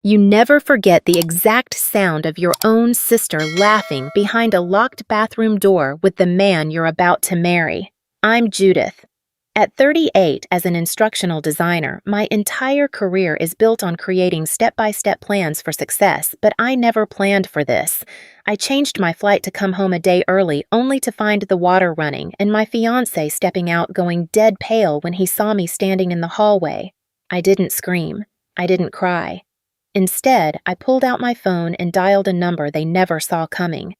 You never forget the exact sound of your own sister laughing behind a locked bathroom door with the man you're about to marry. I'm Judith. At 38, as an instructional designer, my entire career is built on creating step-by-step plans for success, but I never planned for this. I changed my flight to come home a day early only to find the water running and my fiancé stepping out going dead pale when he saw me standing in the hallway. I didn't scream. I didn't cry. Instead, I pulled out my phone and dialed a number they never saw coming.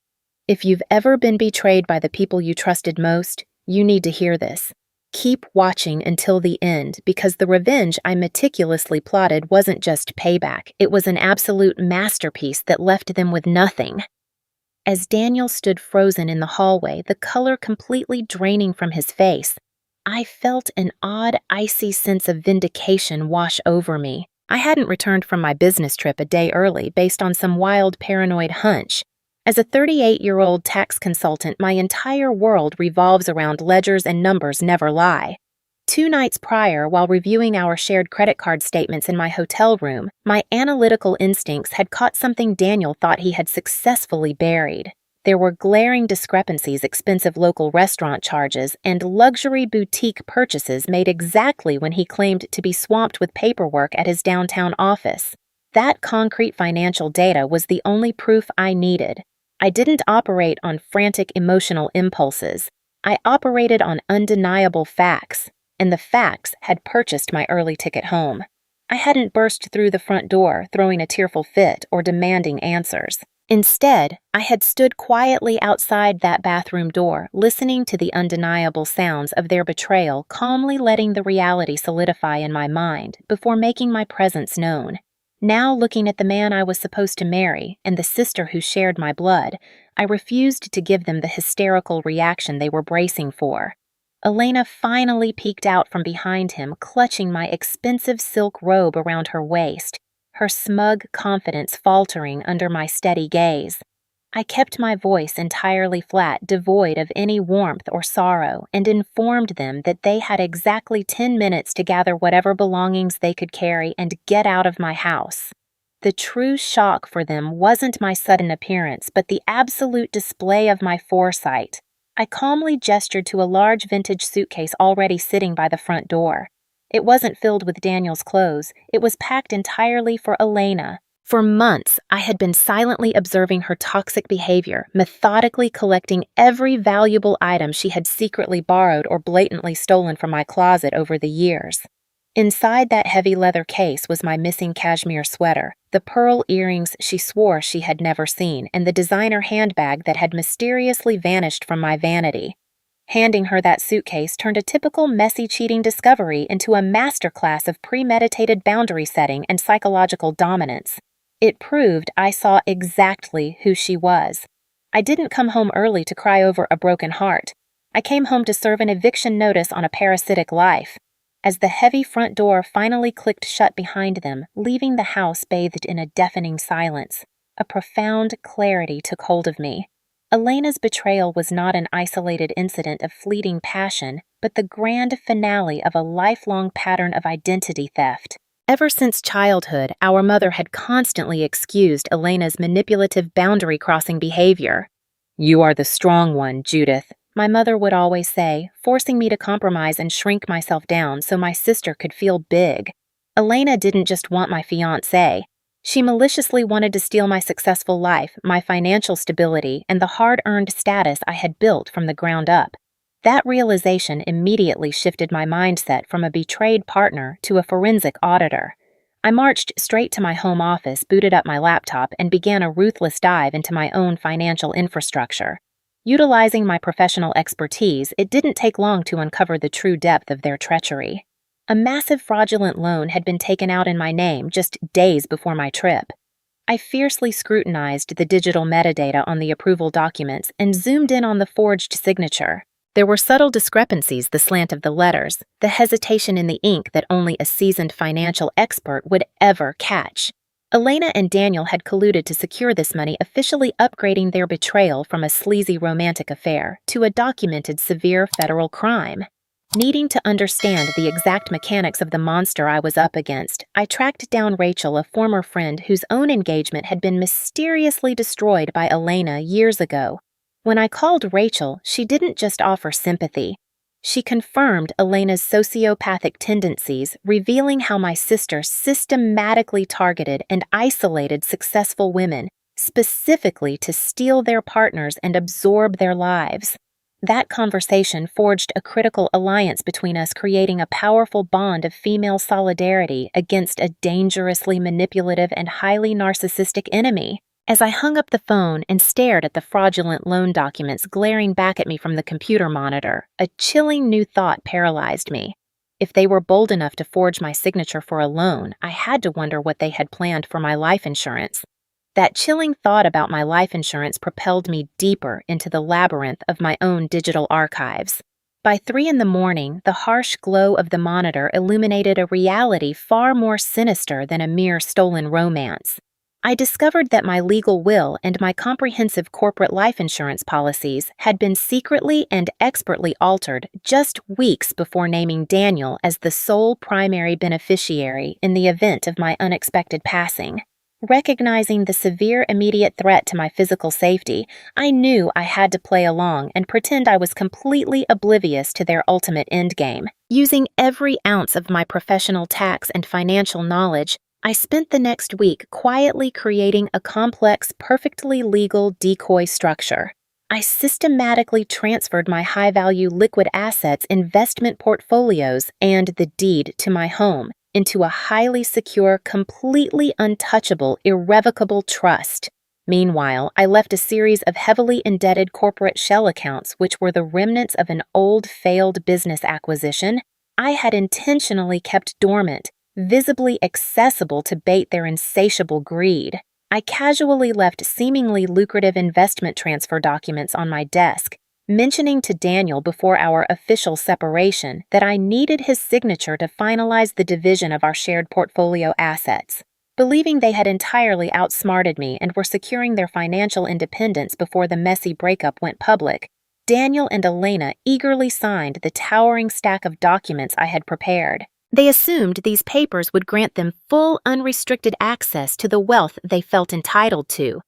If you've ever been betrayed by the people you trusted most, you need to hear this. Keep watching until the end, because the revenge I meticulously plotted wasn't just payback, it was an absolute masterpiece that left them with nothing. As Daniel stood frozen in the hallway, the color completely draining from his face, I felt an odd, icy sense of vindication wash over me. I hadn't returned from my business trip a day early based on some wild paranoid hunch. As a 38-year-old tax consultant, my entire world revolves around ledgers and numbers never lie. 2 nights prior, while reviewing our shared credit card statements in my hotel room, my analytical instincts had caught something Daniel thought he had successfully buried. There were glaring discrepancies, expensive local restaurant charges, and luxury boutique purchases made exactly when he claimed to be swamped with paperwork at his downtown office. That concrete financial data was the only proof I needed. I didn't operate on frantic emotional impulses. I operated on undeniable facts, and the facts had purchased my early ticket home. I hadn't burst through the front door, throwing a tearful fit or demanding answers. Instead, I had stood quietly outside that bathroom door, listening to the undeniable sounds of their betrayal, calmly letting the reality solidify in my mind before making my presence known. Now, looking at the man I was supposed to marry and the sister who shared my blood, I refused to give them the hysterical reaction they were bracing for. Elena finally peeked out from behind him, clutching my expensive silk robe around her waist, her smug confidence faltering under my steady gaze. I kept my voice entirely flat, devoid of any warmth or sorrow, and informed them that they had exactly 10 minutes to gather whatever belongings they could carry and get out of my house. The true shock for them wasn't my sudden appearance, but the absolute display of my foresight. I calmly gestured to a large vintage suitcase already sitting by the front door. It wasn't filled with Daniel's clothes. It was packed entirely for Elena. For months, I had been silently observing her toxic behavior, methodically collecting every valuable item she had secretly borrowed or blatantly stolen from my closet over the years. Inside that heavy leather case was my missing cashmere sweater, the pearl earrings she swore she had never seen, and the designer handbag that had mysteriously vanished from my vanity. Handing her that suitcase turned a typical messy cheating discovery into a masterclass of premeditated boundary setting and psychological dominance. It proved I saw exactly who she was. I didn't come home early to cry over a broken heart. I came home to serve an eviction notice on a parasitic life. As the heavy front door finally clicked shut behind them, leaving the house bathed in a deafening silence, a profound clarity took hold of me. Elena's betrayal was not an isolated incident of fleeting passion, but the grand finale of a lifelong pattern of identity theft. Ever since childhood, our mother had constantly excused Elena's manipulative boundary-crossing behavior. "You are the strong one, Judith," my mother would always say, forcing me to compromise and shrink myself down so my sister could feel big. Elena didn't just want my fiancé. She maliciously wanted to steal my successful life, my financial stability, and the hard-earned status I had built from the ground up. That realization immediately shifted my mindset from a betrayed partner to a forensic auditor. I marched straight to my home office, booted up my laptop, and began a ruthless dive into my own financial infrastructure. Utilizing my professional expertise, it didn't take long to uncover the true depth of their treachery. A massive fraudulent loan had been taken out in my name just days before my trip. I fiercely scrutinized the digital metadata on the approval documents and zoomed in on the forged signature. There were subtle discrepancies, the slant of the letters, the hesitation in the ink that only a seasoned financial expert would ever catch. Elena and Daniel had colluded to secure this money, officially upgrading their betrayal from a sleazy romantic affair to a documented severe federal crime. Needing to understand the exact mechanics of the monster I was up against, I tracked down Rachel, a former friend whose own engagement had been mysteriously destroyed by Elena years ago. When I called Rachel, she didn't just offer sympathy. She confirmed Elena's sociopathic tendencies, revealing how my sister systematically targeted and isolated successful women, specifically to steal their partners and absorb their lives. That conversation forged a critical alliance between us, creating a powerful bond of female solidarity against a dangerously manipulative and highly narcissistic enemy. As I hung up the phone and stared at the fraudulent loan documents glaring back at me from the computer monitor, a chilling new thought paralyzed me. If they were bold enough to forge my signature for a loan, I had to wonder what they had planned for my life insurance. That chilling thought about my life insurance propelled me deeper into the labyrinth of my own digital archives. By 3 a.m, the harsh glow of the monitor illuminated a reality far more sinister than a mere stolen romance. I discovered that my legal will and my comprehensive corporate life insurance policies had been secretly and expertly altered just weeks before naming Daniel as the sole primary beneficiary in the event of my unexpected passing. Recognizing the severe immediate threat to my physical safety, I knew I had to play along and pretend I was completely oblivious to their ultimate endgame. Using every ounce of my professional tax and financial knowledge, I spent the next week quietly creating a complex, perfectly legal decoy structure. I systematically transferred my high-value liquid assets, investment portfolios, and the deed to my home into a highly secure, completely untouchable, irrevocable trust. Meanwhile, I left a series of heavily indebted corporate shell accounts, which were the remnants of an old, failed business acquisition I had intentionally kept dormant, visibly accessible to bait their insatiable greed. I casually left seemingly lucrative investment transfer documents on my desk, mentioning to Daniel before our official separation that I needed his signature to finalize the division of our shared portfolio assets. Believing they had entirely outsmarted me and were securing their financial independence before the messy breakup went public, Daniel and Elena eagerly signed the towering stack of documents I had prepared. They assumed these papers would grant them full, unrestricted access to the wealth they felt entitled to.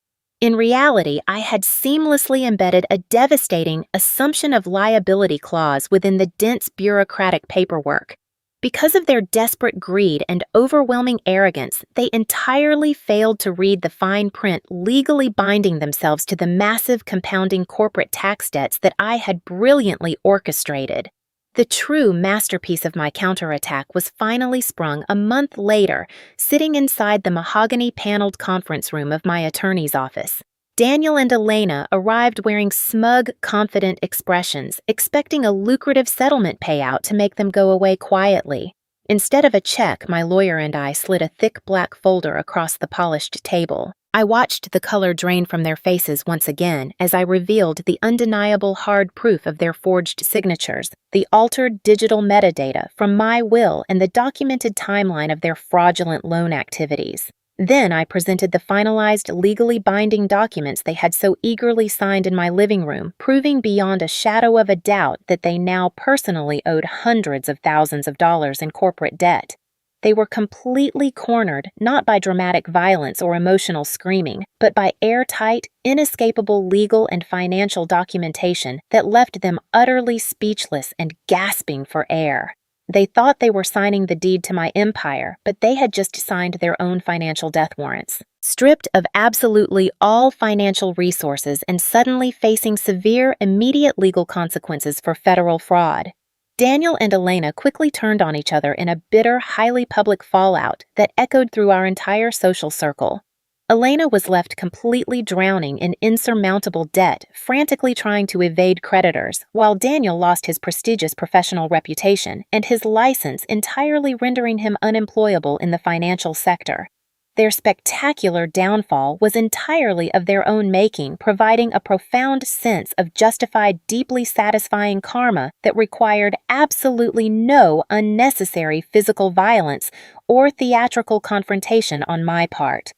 In reality, I had seamlessly embedded a devastating assumption of liability clause within the dense bureaucratic paperwork. Because of their desperate greed and overwhelming arrogance, they entirely failed to read the fine print legally binding themselves to the massive compounding corporate tax debts that I had brilliantly orchestrated. The true masterpiece of my counterattack was finally sprung a month later, sitting inside the mahogany-paneled conference room of my attorney's office. Daniel and Elena arrived wearing smug, confident expressions, expecting a lucrative settlement payout to make them go away quietly. Instead of a check, my lawyer and I slid a thick black folder across the polished table. I watched the color drain from their faces once again as I revealed the undeniable hard proof of their forged signatures, the altered digital metadata from my will, and the documented timeline of their fraudulent loan activities. Then I presented the finalized, legally binding documents they had so eagerly signed in my living room, proving beyond a shadow of a doubt that they now personally owed hundreds of thousands of dollars in corporate debt. They were completely cornered, not by dramatic violence or emotional screaming, but by airtight, inescapable legal and financial documentation that left them utterly speechless and gasping for air. They thought they were signing the deed to my empire, but they had just signed their own financial death warrants. Stripped of absolutely all financial resources and suddenly facing severe, immediate legal consequences for federal fraud, Daniel and Elena quickly turned on each other in a bitter, highly public fallout that echoed through our entire social circle. Elena was left completely drowning in insurmountable debt, frantically trying to evade creditors, while Daniel lost his prestigious professional reputation and his license, entirely rendering him unemployable in the financial sector. Their spectacular downfall was entirely of their own making, providing a profound sense of justified, deeply satisfying karma that required absolutely no unnecessary physical violence or theatrical confrontation on my part.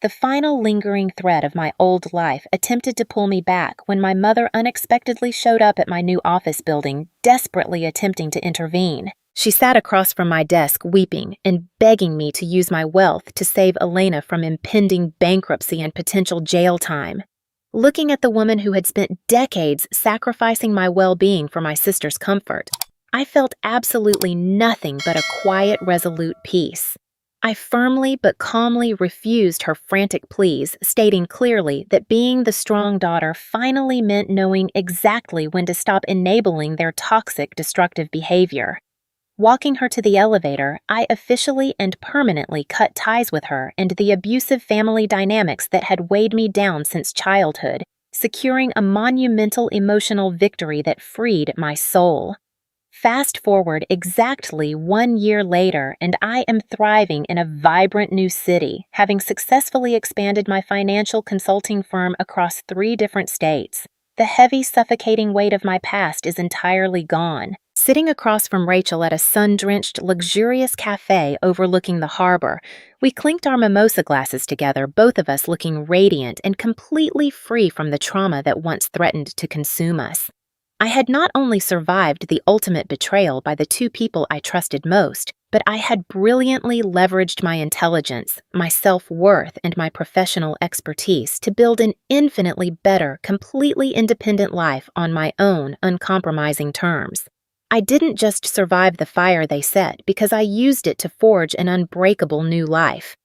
The final lingering thread of my old life attempted to pull me back when my mother unexpectedly showed up at my new office building, desperately attempting to intervene. She sat across from my desk weeping and begging me to use my wealth to save Elena from impending bankruptcy and potential jail time. Looking at the woman who had spent decades sacrificing my well-being for my sister's comfort, I felt absolutely nothing but a quiet, resolute peace. I firmly but calmly refused her frantic pleas, stating clearly that being the strong daughter finally meant knowing exactly when to stop enabling their toxic, destructive behavior. Walking her to the elevator, I officially and permanently cut ties with her and the abusive family dynamics that had weighed me down since childhood, securing a monumental emotional victory that freed my soul. Fast forward exactly 1 year later, and I am thriving in a vibrant new city, having successfully expanded my financial consulting firm across 3 different states. The heavy, suffocating weight of my past is entirely gone. Sitting across from Rachel at a sun-drenched, luxurious cafe overlooking the harbor, we clinked our mimosa glasses together, both of us looking radiant and completely free from the trauma that once threatened to consume us. I had not only survived the ultimate betrayal by the 2 people I trusted most, but I had brilliantly leveraged my intelligence, my self-worth, and my professional expertise to build an infinitely better, completely independent life on my own, uncompromising terms. I didn't just survive the fire they set because I used it to forge an unbreakable new life.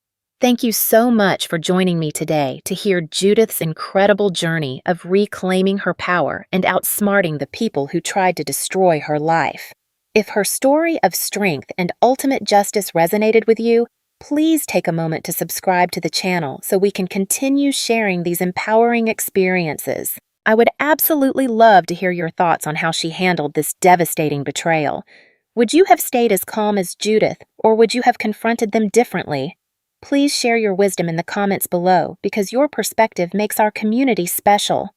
Thank you so much for joining me today to hear Judith's incredible journey of reclaiming her power and outsmarting the people who tried to destroy her life. If her story of strength and ultimate justice resonated with you, please take a moment to subscribe to the channel so we can continue sharing these empowering experiences. I would absolutely love to hear your thoughts on how she handled this devastating betrayal. Would you have stayed as calm as Judith, or would you have confronted them differently? Please share your wisdom in the comments below because your perspective makes our community special.